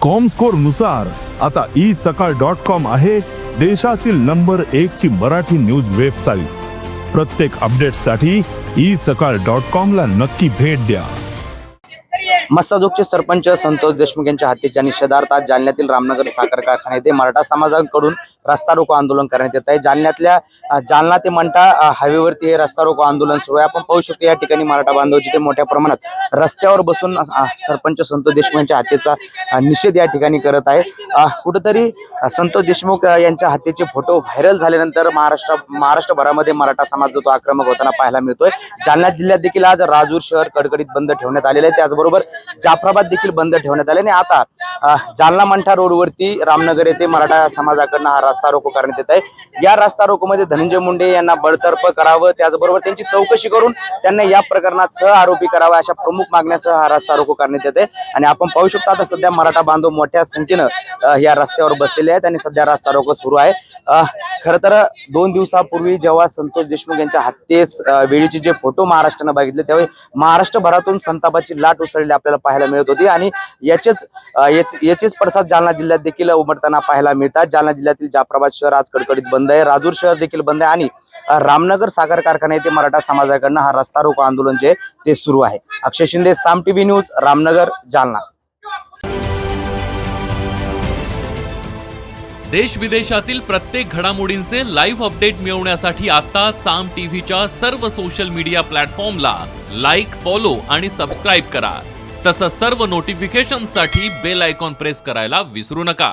Comscore नुसार आता isakal.com आहे देशातील नंबर 1 ची मराठी न्यूज वेबसाईट। प्रत्येक अपडेटसाठी isakal.com ला नक्की भेट द्या। मस्साजोगचे सरपंच संतोष देशमुख यांच्या हत्येच्या निषेधार्थ आज जालन्यातील रामनगर साखर कारखाना येथे मराठा समाजाकडून रस्ता रोको आंदोलन करण्यात येत आहे। जालना ते मंठा हायवेवरती हे रस्ता रोको आंदोलन सुरू आहे। आपण पाहू शकतो या ठिकाणी मराठा बांधव जिथे मोठ्या प्रमाणात रस्त्यावर बसून सरपंच संतोष देशमुख यांच्या हत्येचा निषेध या ठिकाणी करत आहे। कुठेतरी संतोष देशमुख यांच्या हत्येचे फोटो व्हायरल झाल्यानंतर महाराष्ट्रभरामध्ये मराठा समाज जो तो आक्रमक होताना पाहायला मिळतोय। जालना जिल्ह्यात देखील आज राजूर शहर कडकडीत बंद ठेवण्यात आलेले आहे। त्याचबरोबर जाफराबाद देखील बंद ठेवण्यात आले आणि आता जालना मंठा रोडवरती रामनगर येथे मराठा समाजाकडून हा रस्ता रोको करण्यात येत आहे। या रस्ता रोको मध्ये धनंजय मुंडे यांना बडतर्फ करावं, त्याचबरोबर त्यांची चौकशी करून त्यांना या प्रकरणात सह आरोपी करावा अशा प्रमुख मागण्यासह हा रस्ता रोको करण्यात येत आहे। आणि आपण पाहू शकतो आता सध्या मराठा बांधव मोठ्या संख्येनं या रस्त्यावर बसलेले आहेत आणि सध्या रस्ता रोको सुरू आहे। खरं तर 2 दिवसापूर्वी जेव्हा संतोष देशमुख यांच्या हत्येस वेळीचे जे फोटो महाराष्ट्रानं बघितले त्यावेळी महाराष्ट्रभरातून संतापाची लाट उसळली आपल्याला पाहायला मिळत होती आणि याचेच पडसाद जालना जिल्ह्यात देखील उमटताना पाहायला मिळतात। जालना जिल्ह्यातील जाफराबाद शहर आज कडकडीत बंद आहे, राजूर शहर देखील बंद आहे आणि रामनगर साखर कारखाना येथे मराठा समाजाकडनं हा रस्ता रोको आंदोलन जे ते सुरू आहे। अक्षय शिंदे, साम टीव्ही न्यूज, रामनगर, जालना। देश विदेशातील प्रत्येक घडामोडींचे लाईव्ह अपडेट मिळवण्यासाठी आता साम टीव्हीच्या सर्व सोशल मीडिया प्लॅटफॉर्मला लाईक, फॉलो आणि सबस्क्राईब करा। तसंच सर्व नोटिफिकेशनसाठी बेल आयकॉन प्रेस करायला विसरू नका।